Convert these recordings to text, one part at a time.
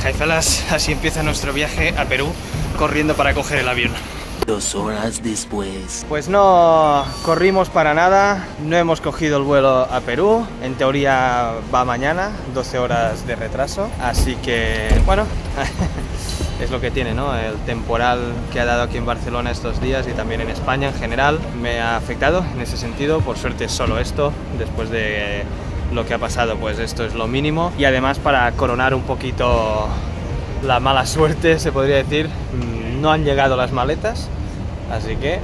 Jaifelas, así empieza nuestro viaje a Perú, corriendo para coger el avión. 2 horas después. Pues no corrimos para nada, no hemos cogido el vuelo a Perú, en teoría va mañana, 12 horas de retraso, así que bueno, es lo que tiene, ¿no? El temporal que ha dado aquí en Barcelona estos días y también en España en general me ha afectado en ese sentido, por suerte es solo esto, después de lo que ha pasado pues esto es lo mínimo y además para coronar un poquito la mala suerte se podría decir, no han llegado las maletas. Así que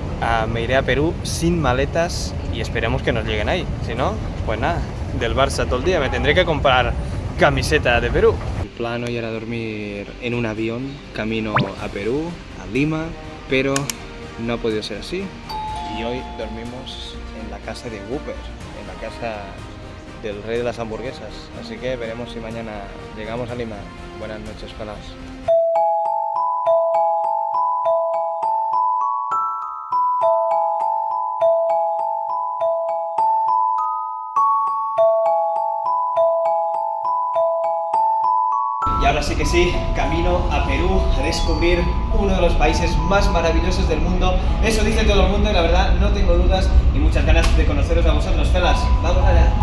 me iré a Perú sin maletas y esperemos que nos lleguen ahí. Si no, pues nada, del Barça todo el día. Me tendré que comprar camiseta de Perú. El plan hoy era dormir en un avión camino a Perú, a Lima, pero no ha podido ser así. Y hoy dormimos en la casa de Whopper, en la casa del rey de las hamburguesas. Así que veremos si mañana llegamos a Lima. Buenas noches, pelados. Y ahora sí que sí, camino a Perú a descubrir uno de los países más maravillosos del mundo. Eso dice todo el mundo y la verdad no tengo dudas y muchas ganas de conoceros a vosotros, felas. ¡Vamos allá!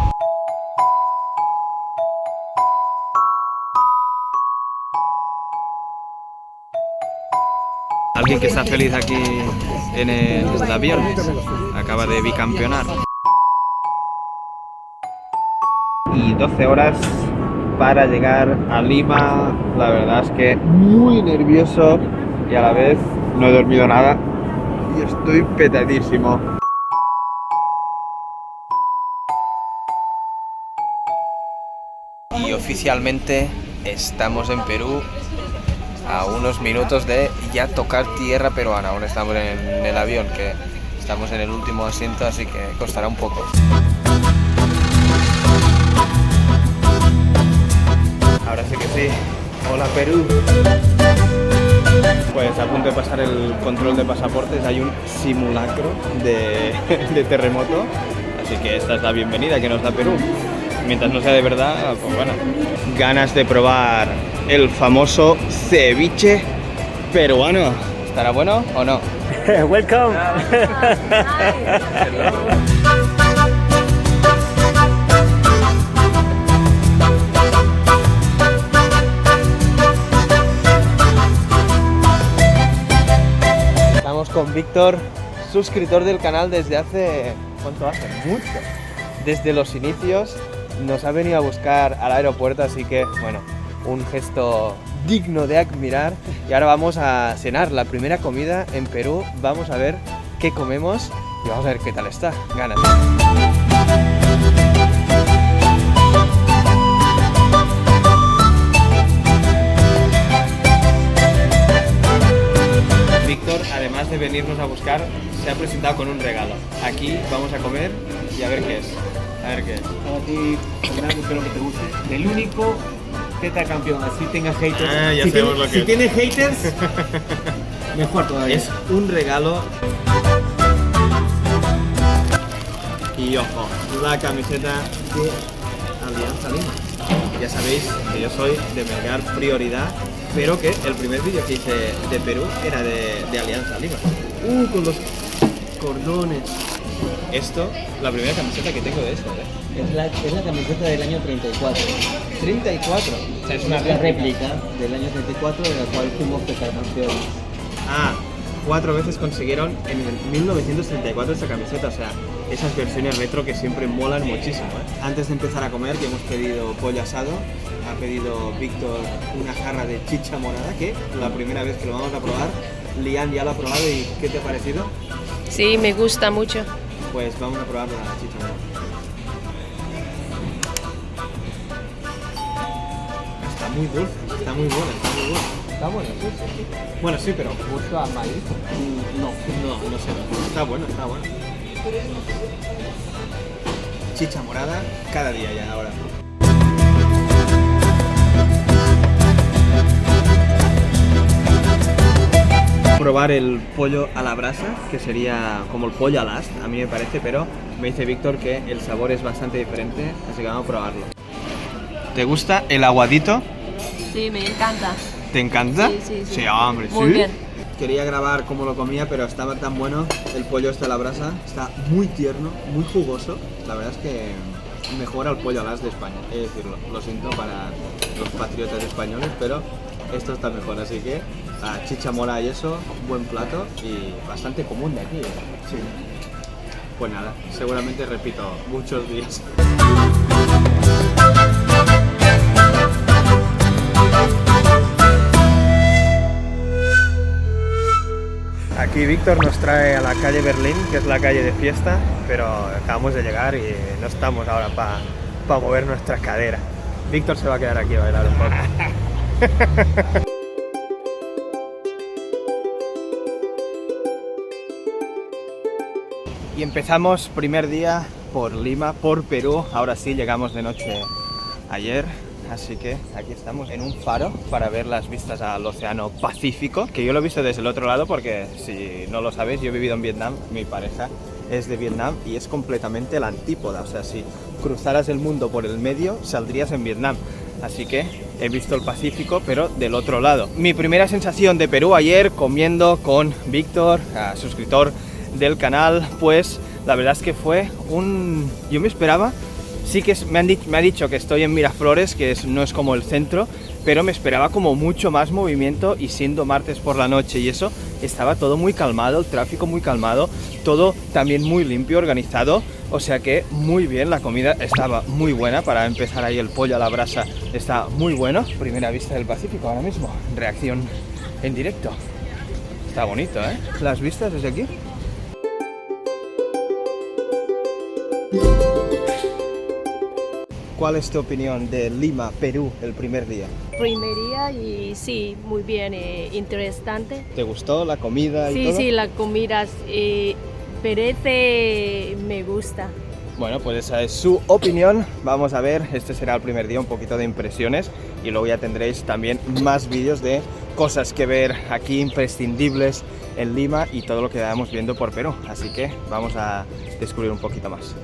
Alguien que está feliz aquí en el avión, acaba de bicampeonar. Y 12 horas para llegar a Lima, la verdad es que muy nervioso y a la vez no he dormido nada y estoy petadísimo. Y oficialmente estamos en Perú a unos minutos de ya tocar tierra peruana. Aún estamos en el avión, que estamos en el último asiento, así que costará un poco. Ahora sí que sí. Hola Perú. Pues a punto de pasar el control de pasaportes hay un simulacro de terremoto, así que esta es la bienvenida que nos da Perú. Mientras no sea de verdad, pues bueno. Ganas de probar el famoso ceviche peruano. ¿Estará bueno o no? Welcome. Estamos con Víctor, suscriptor del canal desde hace... ¿cuánto hace? Mucho. Desde los inicios nos ha venido a buscar al aeropuerto, así que bueno, un gesto digno de admirar. Y ahora vamos a cenar la primera comida en Perú, vamos a ver qué comemos y vamos a ver qué tal está. Ganas. Víctor, además de venirnos a buscar, se ha presentado con un regalo. Aquí vamos a comer y a ver qué es. A ver qué es. Para ti, Fernando, espero que te guste. Del único tetracampeón, así tenga haters. Ah, ya si sabemos lo que si es. tiene haters, mejor todavía. Es un regalo. Y ojo, la camiseta de Alianza Lima. Ya sabéis que yo soy de Melgar Prioridad, pero que el primer vídeo que hice de Perú era de Alianza Lima. Con los cordones. Esto, la primera camiseta que tengo de esto, ¿eh? Es la camiseta del año 34. 34. O sea, es una la réplica. réplica del año 34 de la cual fuimos tetracampeones. Ah, 4 veces consiguieron en el 1934 esta camiseta, o sea, esas versiones retro que siempre molan muchísimo, ¿eh? Antes de empezar a comer, que hemos pedido pollo asado, ha pedido Víctor una jarra de chicha morada, que la primera vez que lo vamos a probar, Lian ya lo ha probado y ¿qué te ha parecido? Sí, me gusta mucho. Pues vamos a probar la chicha morada. Está muy dulce, está muy buena, está muy buena. Está bueno, sí, sí, sí. Bueno, sí, pero justo a maíz. No sé. Está bueno, está bueno. Chicha morada cada día ya ahora. Probar el pollo a la brasa, que sería como el pollo al ast, a mí me parece, pero me dice Víctor que el sabor es bastante diferente, así que vamos a probarlo. ¿Te gusta el aguadito? Sí, me encanta. ¿Te encanta? Sí. Sí, hombre, Muy sí. bien. Quería grabar cómo lo comía, pero estaba tan bueno. El pollo está a la brasa, está muy tierno, muy jugoso. La verdad es que mejora el pollo a las de España, he de decirlo. Lo siento para los patriotas españoles, pero esto está mejor, así que chicha mora y eso, buen plato y bastante común de aquí. Sí. Pues nada, seguramente repito muchos días. Aquí Víctor nos trae a la calle Berlín, que es la calle de fiesta, pero acabamos de llegar y no estamos ahora para mover nuestras caderas. Víctor se va a quedar aquí a bailar un poco. Y empezamos primer día por Lima, por Perú. Ahora sí, llegamos de noche ayer. Así que aquí estamos en un faro para ver las vistas al Océano Pacífico, que yo lo he visto desde el otro lado porque, si no lo sabéis, yo he vivido en Vietnam, mi pareja es de Vietnam y es completamente la antípoda, o sea, si cruzaras el mundo por el medio, saldrías en Vietnam. Así que he visto el Pacífico, pero del otro lado. Mi primera sensación de Perú ayer, comiendo con Víctor, suscriptor del canal, pues la verdad es que fue yo me esperaba. Sí que me ha dicho que estoy en Miraflores, que no es como el centro, pero me esperaba como mucho más movimiento, y siendo martes por la noche y eso, estaba todo muy calmado, el tráfico muy calmado, todo también muy limpio, organizado, o sea que muy bien, la comida estaba muy buena. Para empezar, ahí el pollo a la brasa está muy bueno. Primera vista del Pacífico ahora mismo, reacción en directo. Está bonito, ¿eh? Las vistas desde aquí. ¿Cuál es tu opinión de Lima, Perú, el primer día? Primer día y sí, muy bien, interesante. ¿Te gustó la comida y Sí, todo? sí, la comida parece me gusta. Bueno, pues esa es su opinión. Vamos a ver, este será el primer día, un poquito de impresiones, y luego ya tendréis también más vídeos de cosas que ver aquí, imprescindibles en Lima, y todo lo que vamos viendo por Perú. Así que vamos a descubrir un poquito más.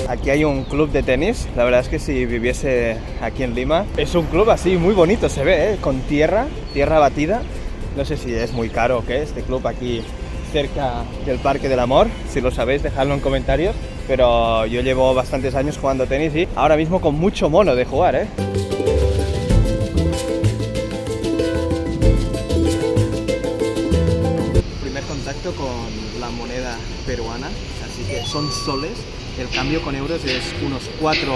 Aquí hay un club de tenis. La verdad es que si viviese aquí en Lima, es un club así muy bonito, se ve, ¿eh? Con tierra batida. No sé si es muy caro o qué, este club aquí cerca del Parque del Amor. Si lo sabéis, dejadlo en comentarios. Pero yo llevo bastantes años jugando tenis y ahora mismo con mucho mono de jugar, ¿eh? Primer contacto con la moneda peruana, así que son soles. El cambio con euros es unos 4,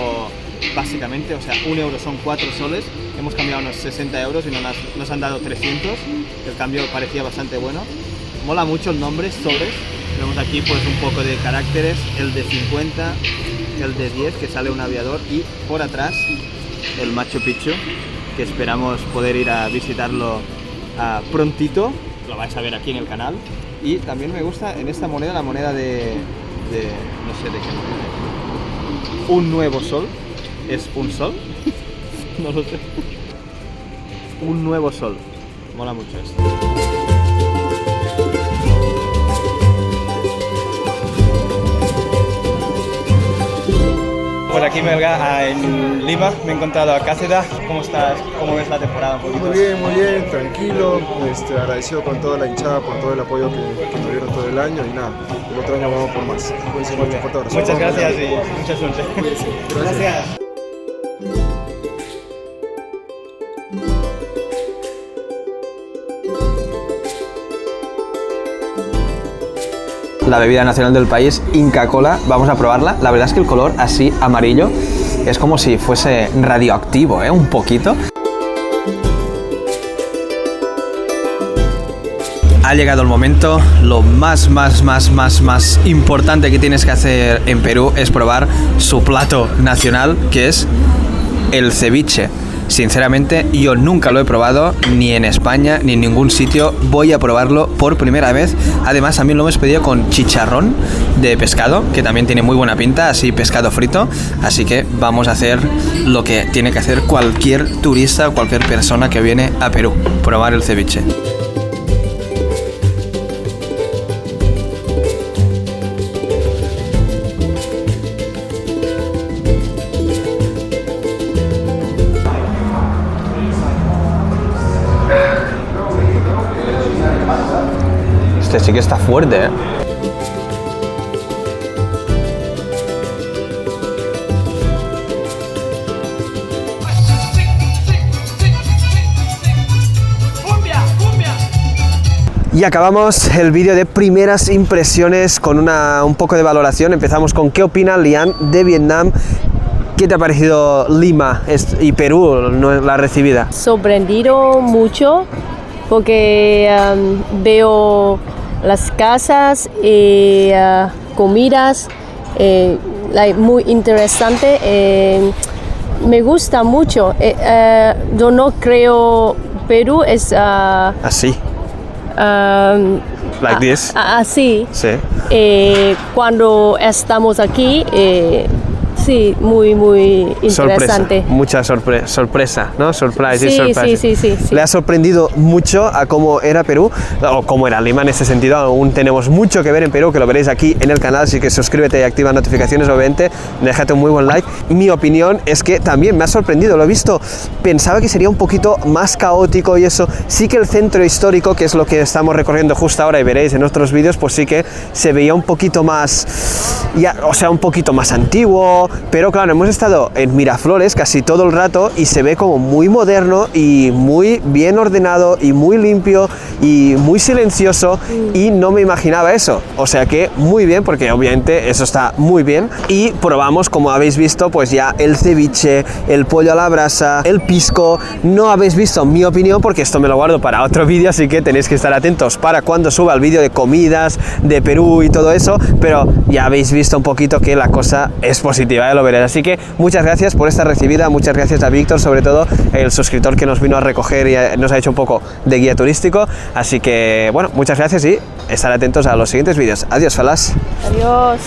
básicamente, o sea, 1 euro son 4 soles. Hemos cambiado unos 60 euros y nos han dado 300. El cambio parecía bastante bueno. Mola mucho el nombre, soles. Vemos aquí pues un poco de caracteres, el de 50, el de 10, que sale un aviador, y por atrás el Machu Picchu, que esperamos poder ir a visitarlo prontito. Lo vais a ver aquí en el canal. Y también me gusta en esta moneda, la moneda de no sé de qué moneda es. Un nuevo sol. ¿Es un sol? No lo sé. Un nuevo sol. Mola mucho esto. Pues aquí en Lima me he encontrado a Cáceres. ¿Cómo estás? ¿Cómo ves la temporada un poquito? Muy bien, tranquilo, agradecido con toda la hinchada por todo el apoyo que nos dieron todo el año, y nada, el otro año vamos por más. Cuídense mucho, fuerte abrazo. Muchas gracias y mucha suerte. Gracias. La bebida nacional del país, Inca Kola, vamos a probarla. La verdad es que el color así amarillo es como si fuese radioactivo, un poquito. Ha llegado el momento. Lo más importante que tienes que hacer en Perú es probar su plato nacional, que es el ceviche. Sinceramente, yo nunca lo he probado, ni en España, ni en ningún sitio. Voy a probarlo por primera vez. Además, también lo hemos pedido con chicharrón de pescado, que también tiene muy buena pinta, así pescado frito. Así que vamos a hacer lo que tiene que hacer cualquier turista o cualquier persona que viene a Perú, probar el ceviche. Este sí que está fuerte, ¿eh? Y acabamos el vídeo de primeras impresiones con un poco de valoración. Empezamos con ¿qué opina Lian de Vietnam? ¿Qué te ha parecido Lima y Perú, la recibida? Sorprendido mucho porque veo las casas y comidas muy interesante. Me gusta mucho. Yo no creo Perú es Así. Like this. Así. Sí. Cuando estamos aquí, sí, muy interesante. Sorpresa, mucha sorpresa, ¿no? Surprise, Sí, surprise. sí. Le ha sorprendido mucho a cómo era Perú, o cómo era Lima en ese sentido. Aún tenemos mucho que ver en Perú, que lo veréis aquí en el canal, así que suscríbete y activa notificaciones, obviamente, déjate un muy buen like. Mi opinión es que también me ha sorprendido, lo he visto, pensaba que sería un poquito más caótico y eso. Sí que el centro histórico, que es lo que estamos recorriendo justo ahora y veréis en nuestros vídeos, pues sí que se veía un poquito más, un poquito más antiguo. Pero claro, hemos estado en Miraflores casi todo el rato y se ve como muy moderno y muy bien ordenado y muy limpio y muy silencioso, y no me imaginaba eso. O sea que muy bien, porque obviamente eso está muy bien. Y probamos, como habéis visto, pues ya el ceviche, el pollo a la brasa, el pisco. No habéis visto mi opinión porque esto me lo guardo para otro vídeo, así que tenéis que estar atentos para cuando suba el vídeo de comidas de Perú y todo eso. Pero ya habéis visto un poquito que la cosa es positiva, lo veréis. Así que muchas gracias por esta recibida, muchas gracias a Víctor, sobre todo el suscriptor que nos vino a recoger y nos ha hecho un poco de guía turístico. Así que bueno, muchas gracias y estar atentos a los siguientes vídeos. Adiós, falas. Adiós.